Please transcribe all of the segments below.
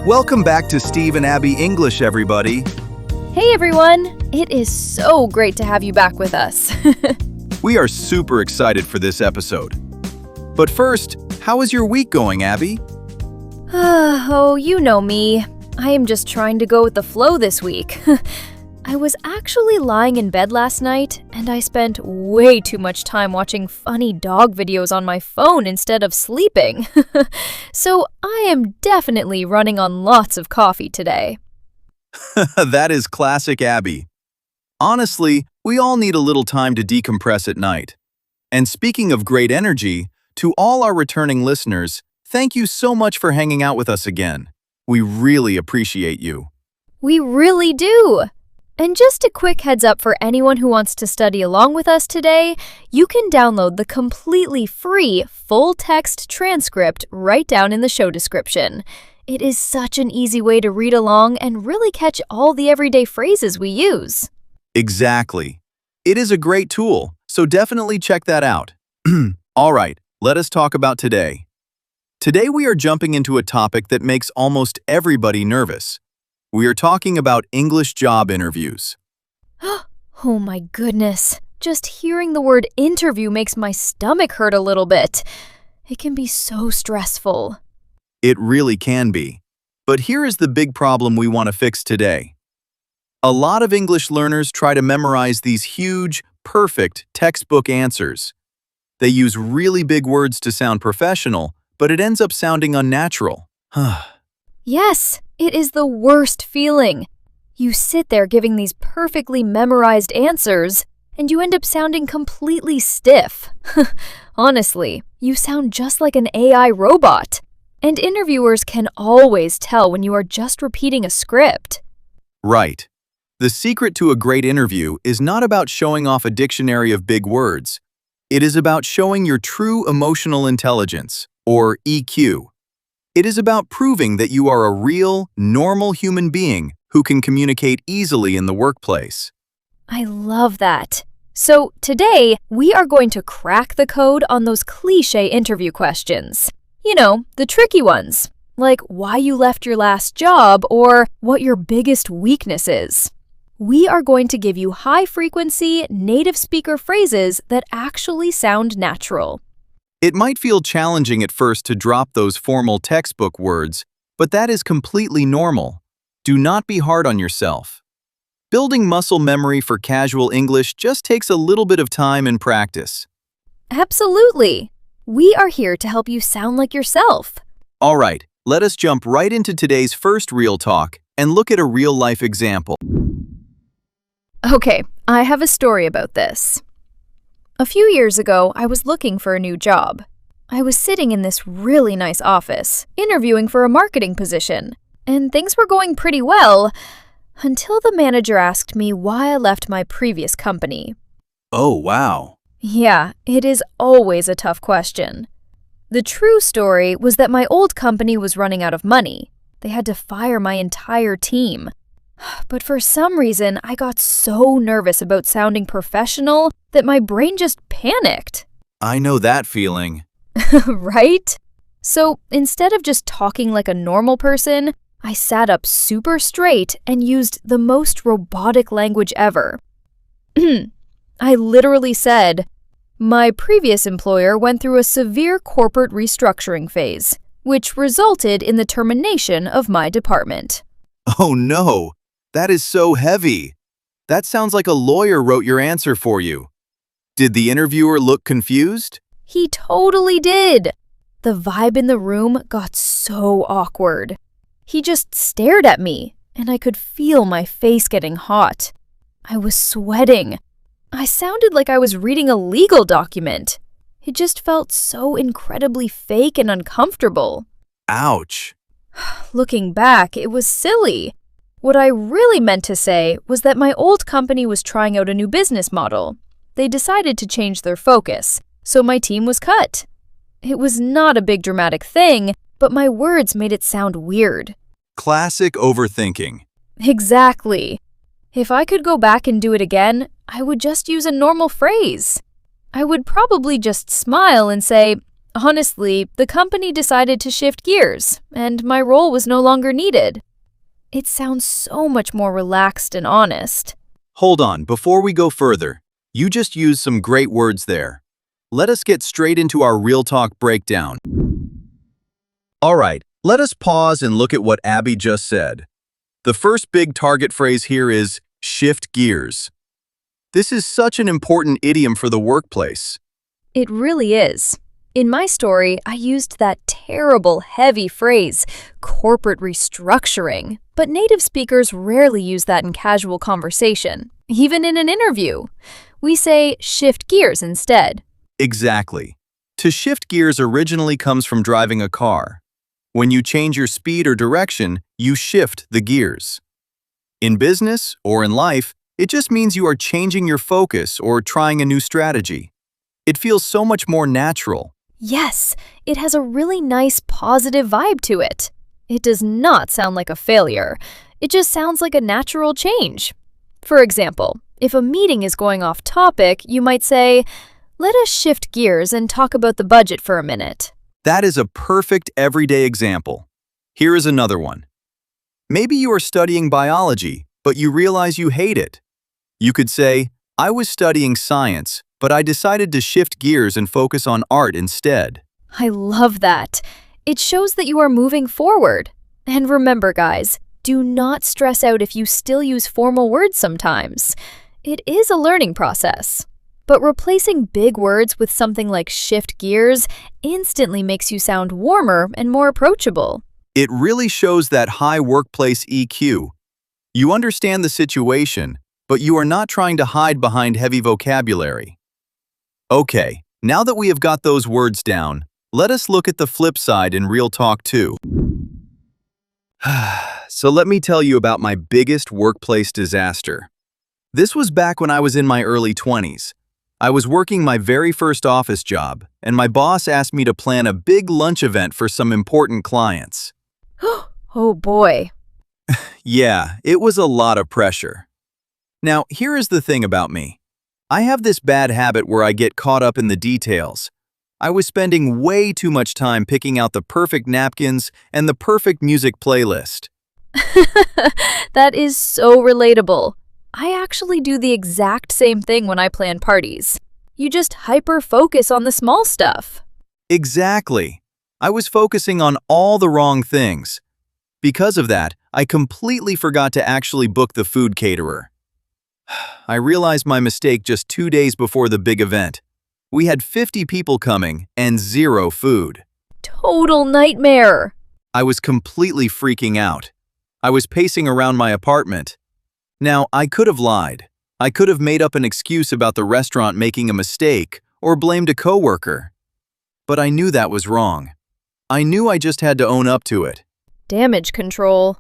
Welcome back to Steve and Abby English, everybody. Hey everyone! It is so great to have you back with us. We are super excited for this episode. But first, how is your week going, Abby? Oh, you know me. I am just trying to go with the flow this week. I was actually lying in bed last night, and I spent way too much time watching funny dog videos on my phone instead of sleeping. So I am definitely running on lots of coffee today. That is classic Abby. Honestly, we all need a little time to decompress at night. And speaking of great energy, to all our returning listeners, thank you so much for hanging out with us again. We really appreciate you. We really do! And just a quick heads up for anyone who wants to study along with us today, you can download the completely free full-text transcript right down in the show description. It is such an easy way to read along and really catch all the everyday phrases we use. Exactly. It is a great tool, so definitely check that out. All right, let us talk about today. Today we are jumping into a topic that makes almost everybody nervous. We are talking about English job interviews. Oh my goodness. Just hearing the word interview makes my stomach hurt a little bit. It can be so stressful. It really can be. But here is the big problem we want to fix today. A lot of English learners try to memorize these huge, perfect textbook answers. They use really big words to sound professional, but it ends up sounding unnatural. Yes, it is the worst feeling. You sit there giving these perfectly memorized answers, and you end up sounding completely stiff. Honestly, you sound just like an AI robot. And interviewers can always tell when you are just repeating a script. Right. The secret to a great interview is not about showing off a dictionary of big words. It is about showing your true emotional intelligence, or EQ. It is about proving that you are a real, normal human being who can communicate easily in the workplace. I love that. So today, we are going to crack the code on those cliché interview questions. You know, the tricky ones, like why you left your last job or what your biggest weakness is. We are going to give you high-frequency, native speaker phrases that actually sound natural. It might feel challenging at first to drop those formal textbook words, but that is completely normal. Do not be hard on yourself. Building muscle memory for casual English just takes a little bit of time and practice. Absolutely. We are here to help you sound like yourself. All right, let us jump right into today's first real talk and look at a real-life example. Okay, I have a story about this. A few years ago, I was looking for a new job. I was sitting in this really nice office, interviewing for a marketing position, and things were going pretty well until the manager asked me why I left my previous company. Oh, wow. Yeah, it is always a tough question. The true story was that my old company was running out of money. They had to fire my entire team. But for some reason, I got so nervous about sounding professional that my brain just panicked. I know that feeling. Right? So instead of just talking like a normal person, I sat up super straight and used the most robotic language ever. I literally said, my previous employer went through a severe corporate restructuring phase, which resulted in the termination of my department. Oh no, that is so heavy. That sounds like a lawyer wrote your answer for you. Did the interviewer look confused? He totally did. The vibe in the room got so awkward. He just stared at me, and I could feel my face getting hot. I was sweating. I sounded like I was reading a legal document. It just felt so incredibly fake and uncomfortable. Ouch. Looking back, it was silly. What I really meant to say was that my old company was trying out a new business model. They decided to change their focus, so my team was cut. It was not a big dramatic thing, but my words made it sound weird. Classic overthinking. Exactly. If I could go back and do it again, I would just use a normal phrase. I would probably just smile and say, Honestly, the company decided to shift gears, and my role was no longer needed. It sounds so much more relaxed and honest. Hold on, before we go further, you just used some great words there. Let us get straight into our real talk breakdown. All right, let us pause and look at what Abby just said. The first big target phrase here is shift gears. This is such an important idiom for the workplace. It really is. In my story, I used that terrible, heavy phrase, corporate restructuring, but native speakers rarely use that in casual conversation, even in an interview. We say shift gears instead. Exactly. To shift gears originally comes from driving a car. When you change your speed or direction, you shift the gears. In business or in life, it just means you are changing your focus or trying a new strategy. It feels so much more natural. Yes, it has a really nice positive vibe to it. It does not sound like a failure. It just sounds like a natural change. For example, if a meeting is going off topic, you might say, "Let us shift gears and talk about the budget for a minute." That is a perfect everyday example. Here is another one. Maybe you are studying biology, but you realize you hate it. You could say, "I was studying science, but I decided to shift gears and focus on art instead." I love that. It shows that you are moving forward. And remember, guys, do not stress out if you still use formal words sometimes. It is a learning process. But replacing big words with something like shift gears instantly makes you sound warmer and more approachable. It really shows that high workplace EQ. You understand the situation, but you are not trying to hide behind heavy vocabulary. Okay, now that we have got those words down, let us look at the flip side in real talk too. So let me tell you about my biggest workplace disaster. This was back when I was in my early 20s. I was working my very first office job, and my boss asked me to plan a big lunch event for some important clients. Oh boy. Yeah, it was a lot of pressure. Now, here is the thing about me. I have this bad habit where I get caught up in the details. I was spending way too much time picking out the perfect napkins and the perfect music playlist. That is so relatable. I actually do the exact same thing when I plan parties. You just hyper-focus on the small stuff. Exactly. I was focusing on all the wrong things. Because of that, I completely forgot to actually book the food caterer. I realized my mistake just 2 days before the big event. We had 50 people coming and 0 food. Total nightmare. I was completely freaking out. I was pacing around my apartment. Now, I could have lied. I could have made up an excuse about the restaurant making a mistake or blamed a coworker. But I knew that was wrong. I knew I just had to own up to it. Damage control.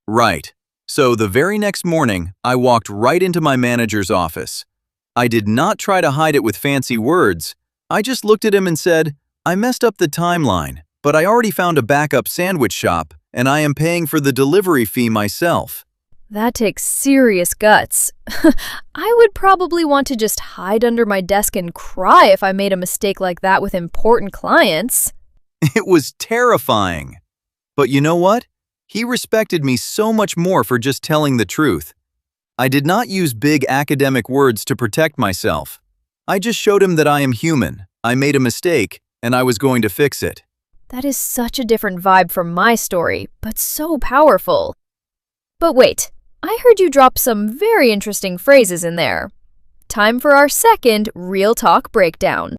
Right. So the very next morning, I walked right into my manager's office. I did not try to hide it with fancy words. I just looked at him and said, "I messed up the timeline, but I already found a backup sandwich shop, and I am paying for the delivery fee myself." That takes serious guts. I would probably want to just hide under my desk and cry if I made a mistake like that with important clients. It was terrifying. But you know what? He respected me so much more for just telling the truth. I did not use big academic words to protect myself. I just showed him that I am human, I made a mistake, and I was going to fix it. That is such a different vibe from my story, but so powerful. But wait, I heard you drop some very interesting phrases in there. Time for our second Real Talk breakdown.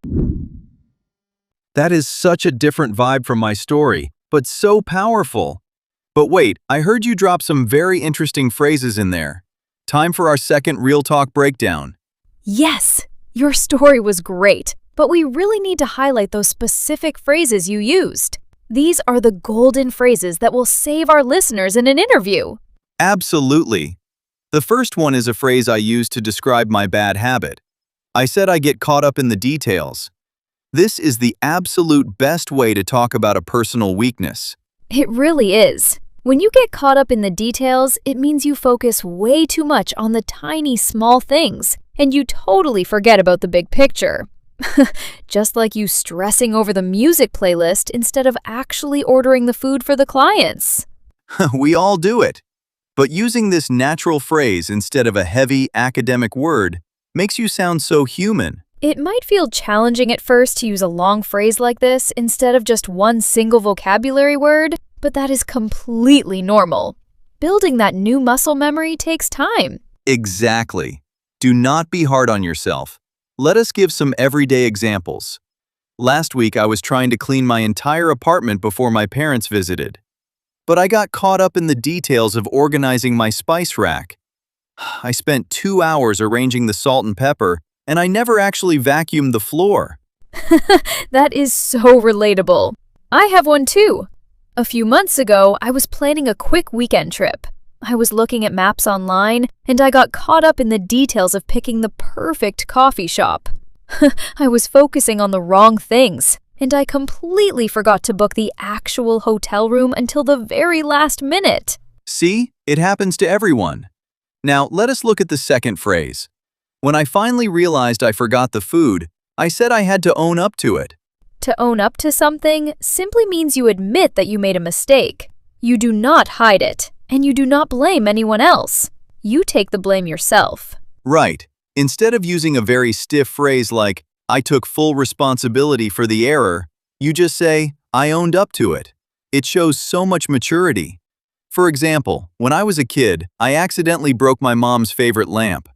That is such a different vibe from my story, but so powerful. But wait, I heard you drop some very interesting phrases in there. Time for our second Real Talk breakdown. Yes, your story was great, but we really need to highlight those specific phrases you used. These are the golden phrases that will save our listeners in an interview. Absolutely. The first one is a phrase I use to describe my bad habit. I said I get caught up in the details. This is the absolute best way to talk about a personal weakness. It really is. When you get caught up in the details, it means you focus way too much on the tiny, small things, and you totally forget about the big picture. Just like you stressing over the music playlist instead of actually ordering the food for the clients. We all do it. But using this natural phrase instead of a heavy academic word makes you sound so human. It might feel challenging at first to use a long phrase like this instead of just one single vocabulary word, but that is completely normal. Building that new muscle memory takes time. Exactly. Do not be hard on yourself. Let us give some everyday examples. Last week I was trying to clean my entire apartment before my parents visited. But I got caught up in the details of organizing my spice rack. I spent 2 hours arranging the salt and pepper, and I never actually vacuumed the floor. That is so relatable. I have one too. A few months ago, I was planning a quick weekend trip. I was looking at maps online, and I got caught up in the details of picking the perfect coffee shop. I was focusing on the wrong things, and I completely forgot to book the actual hotel room until the very last minute. See, it happens to everyone. Now, let us look at the second phrase. When I finally realized I forgot the food, I said I had to own up to it. To own up to something simply means you admit that you made a mistake. You do not hide it, and you do not blame anyone else. You take the blame yourself. Right. Instead of using a very stiff phrase like, I took full responsibility for the error, you just say, I owned up to it. It shows so much maturity. For example, when I was a kid, I accidentally broke my mom's favorite lamp.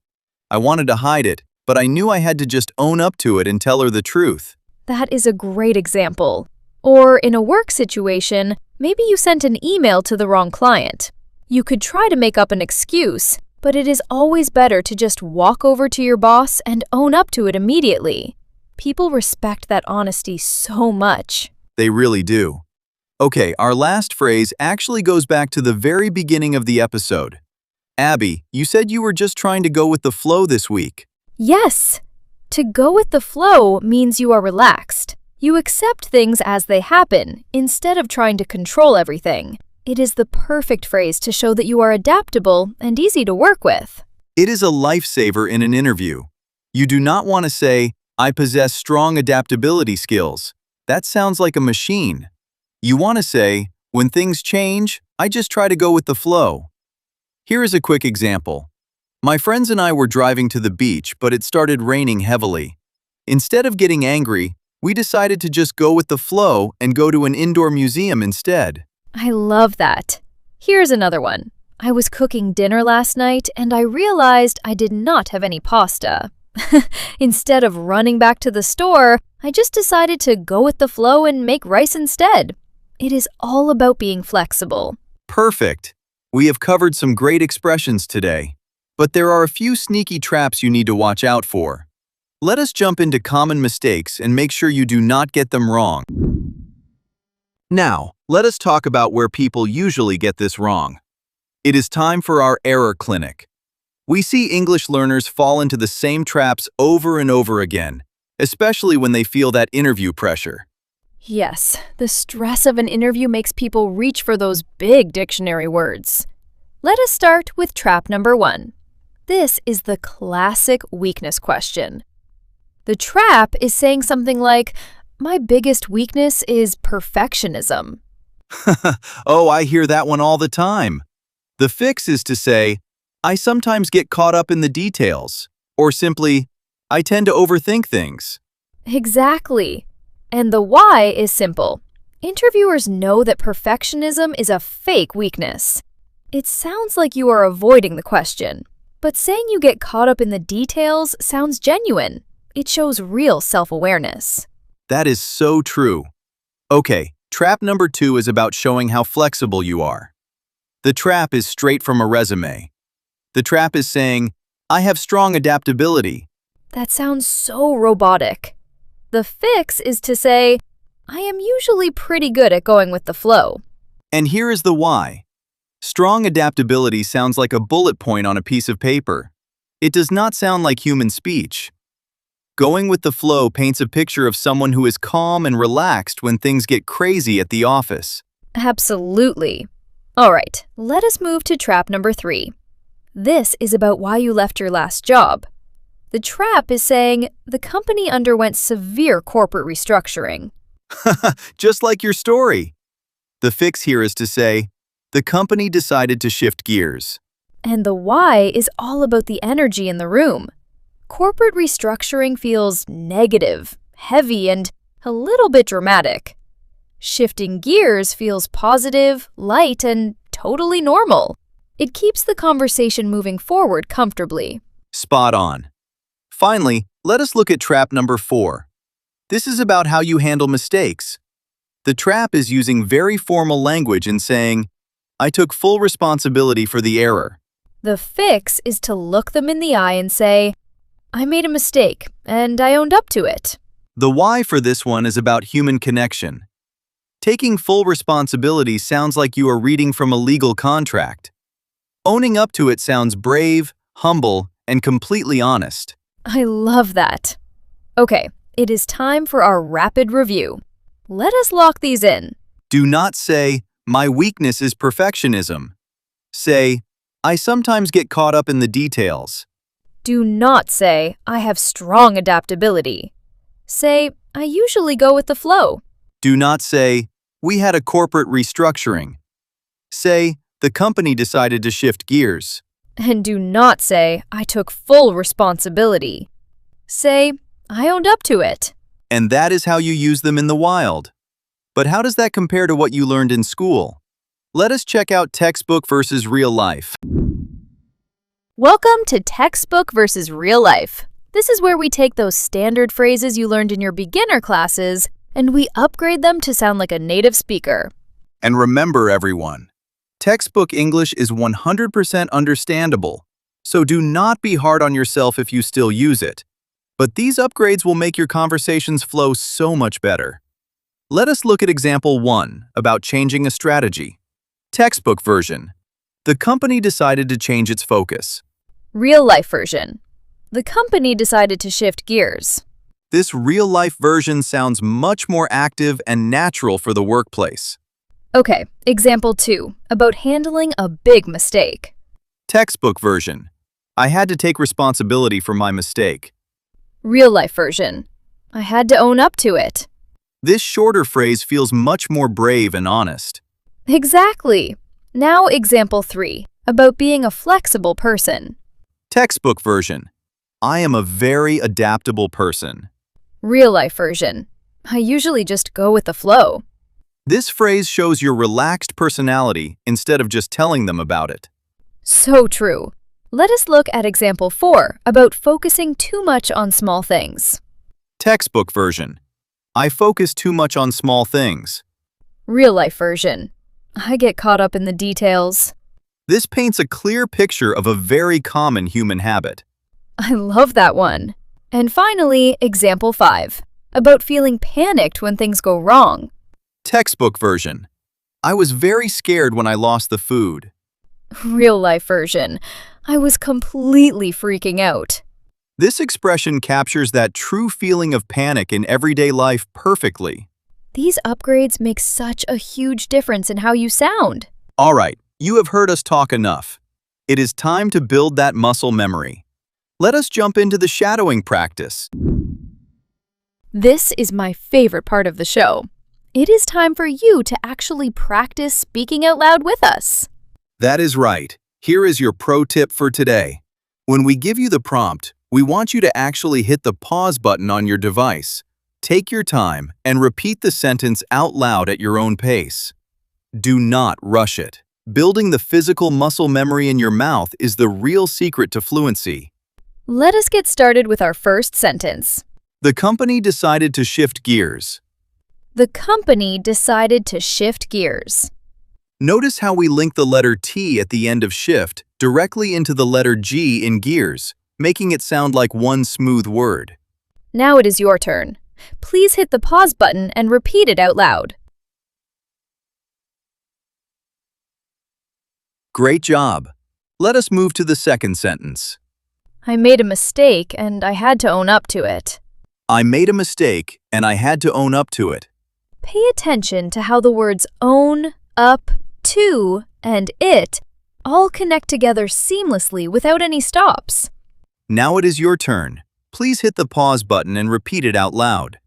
I wanted to hide it, but I knew I had to just own up to it and tell her the truth. That is a great example. Or in a work situation, maybe you sent an email to the wrong client. You could try to make up an excuse, but it is always better to just walk over to your boss and own up to it immediately. People respect that honesty so much. They really do. Okay, our last phrase actually goes back to the very beginning of the episode. Abby, you said you were just trying to go with the flow this week. Yes! To go with the flow means you are relaxed. You accept things as they happen, instead of trying to control everything. It is the perfect phrase to show that you are adaptable and easy to work with. It is a lifesaver in an interview. You do not want to say, I possess strong adaptability skills. That sounds like a machine. You want to say, when things change, I just try to go with the flow. Here is a quick example. My friends and I were driving to the beach, but it started raining heavily. Instead of getting angry, we decided to just go with the flow and go to an indoor museum instead. I love that. Here's another one. I was cooking dinner last night and I realized I did not have any pasta. Instead of running back to the store, I just decided to go with the flow and make rice instead. It is all about being flexible. Perfect. We have covered some great expressions today, but there are a few sneaky traps you need to watch out for. Let us jump into common mistakes and make sure you do not get them wrong. Now, let us talk about where people usually get this wrong. It is time for our error clinic. We see English learners fall into the same traps over and over again, especially when they feel that interview pressure. Yes, the stress of an interview makes people reach for those big dictionary words. Let us start with trap number 1. This is the classic weakness question. The trap is saying something like, my biggest weakness is perfectionism. Oh, I hear that one all the time. The fix is to say, I sometimes get caught up in the details, or simply, I tend to overthink things. Exactly. And the why is simple. Interviewers know that perfectionism is a fake weakness. It sounds like you are avoiding the question, but saying you get caught up in the details sounds genuine. It shows real self-awareness. That is so true. Okay, trap number 2 is about showing how flexible you are. The trap is straight from a resume. The trap is saying, I have strong adaptability. That sounds so robotic. The fix is to say, I am usually pretty good at going with the flow. And here is the why. Strong adaptability sounds like a bullet point on a piece of paper. It does not sound like human speech. Going with the flow paints a picture of someone who is calm and relaxed when things get crazy at the office. Absolutely. All right, let us move to trap number 3. This is about why you left your last job. The trap is saying the company underwent severe corporate restructuring. Just like your story. The fix here is to say, the company decided to shift gears. And the why is all about the energy in the room. Corporate restructuring feels negative, heavy, and a little bit dramatic. Shifting gears feels positive, light, and totally normal. It keeps the conversation moving forward comfortably. Spot on. Finally, let us look at trap number 4. This is about how you handle mistakes. The trap is using very formal language and saying, I took full responsibility for the error. The fix is to look them in the eye and say, I made a mistake, and I owned up to it. The why for this one is about human connection. Taking full responsibility sounds like you are reading from a legal contract. Owning up to it sounds brave, humble, and completely honest. I love that. Okay, it is time for our rapid review. Let us lock these in. Do not say, my weakness is perfectionism. Say, I sometimes get caught up in the details. Do not say, I have strong adaptability. Say, I usually go with the flow. Do not say, we had a corporate restructuring. Say, the company decided to shift gears. And do not say, I took full responsibility. Say, I owned up to it. And that is how you use them in the wild. But how does that compare to what you learned in school? Let us check out textbook versus real life. Welcome to Textbook versus Real Life. This is where we take those standard phrases you learned in your beginner classes and we upgrade them to sound like a native speaker. And remember, everyone, textbook English is 100% understandable, so do not be hard on yourself if you still use it. But these upgrades will make your conversations flow so much better. Let us look at example 1 about changing a strategy. Textbook version. The company decided to change its focus. Real life version. The company decided to shift gears. This real-life version sounds much more active and natural for the workplace. Okay, example 2, about handling a big mistake. Textbook version. I had to take responsibility for my mistake. Real life version. I had to own up to it. This shorter phrase feels much more brave and honest. Exactly. Now example 3, about being a flexible person. Textbook version. I am a very adaptable person. Real life version. I usually just go with the flow. This phrase shows your relaxed personality instead of just telling them about it. So true. Let us look at example 4, about focusing too much on small things. Textbook version. I focus too much on small things. Real life version. I get caught up in the details. This paints a clear picture of a very common human habit. I love that one. And finally, example 5, about feeling panicked when things go wrong. Textbook version. I was very scared when I lost the food. Real life version. I was completely freaking out. This expression captures that true feeling of panic in everyday life perfectly. These upgrades make such a huge difference in how you sound. All right, you have heard us talk enough. It is time to build that muscle memory. Let us jump into the shadowing practice. This is my favorite part of the show. It is time for you to actually practice speaking out loud with us. That is right. Here is your pro tip for today. When we give you the prompt, we want you to actually hit the pause button on your device. Take your time and repeat the sentence out loud at your own pace. Do not rush it. Building the physical muscle memory in your mouth is the real secret to fluency. Let us get started with our first sentence. The company decided to shift gears. The company decided to shift gears. Notice how we link the letter T at the end of shift directly into the letter G in gears, making it sound like one smooth word. Now it is your turn. Please hit the pause button and repeat it out loud. Great job. Let us move to the second sentence. I made a mistake and I had to own up to it. I made a mistake and I had to own up to it. Pay attention to how the words own, up, to, and it all connect together seamlessly without any stops. Now it is your turn. Please hit the pause button and repeat it out loud.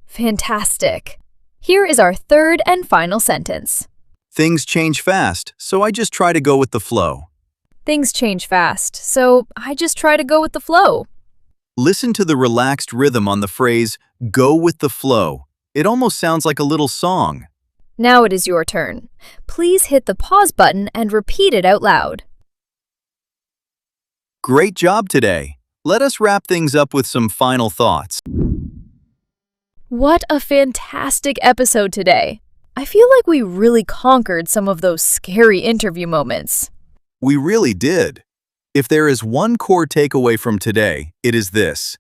Fantastic. Here is our third and final sentence. Things change fast, so I just try to go with the flow. Things change fast, so I just try to go with the flow. Listen to the relaxed rhythm on the phrase, go with the flow. It almost sounds like a little song. Now it is your turn. Please hit the pause button and repeat it out loud. Great job today. Let us wrap things up with some final thoughts. What a fantastic episode today. I feel like we really conquered some of those scary interview moments. We really did. If there is one core takeaway from today, it is this.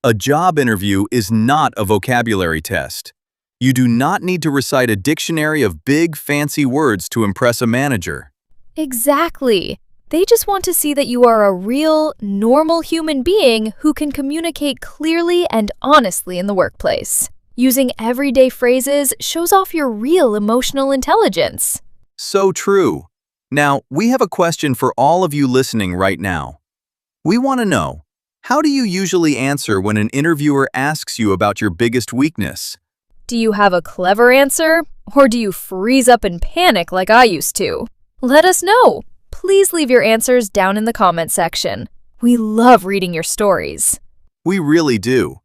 A job interview is not a vocabulary test. You do not need to recite a dictionary of big, fancy words to impress a manager. Exactly. They just want to see that you are a real, normal human being who can communicate clearly and honestly in the workplace. Using everyday phrases shows off your real emotional intelligence. So true. Now, we have a question for all of you listening right now. We want to know, how do you usually answer when an interviewer asks you about your biggest weakness? Do you have a clever answer, or do you freeze up and panic like I used to? Let us know. Please leave your answers down in the comment section. We love reading your stories. We really do.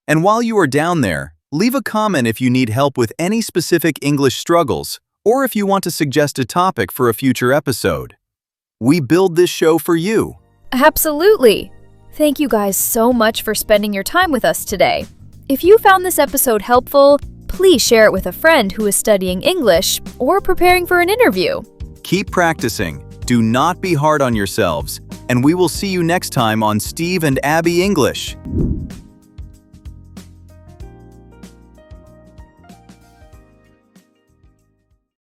And while you are down there, leave a comment if you need help with any specific English struggles, or if you want to suggest a topic for a future episode. We build this show for you. Absolutely. Thank you guys so much for spending your time with us today. If you found this episode helpful, please share it with a friend who is studying English or preparing for an interview. Keep practicing. Do not be hard on yourselves, and we will see you next time on Steve and Abby English.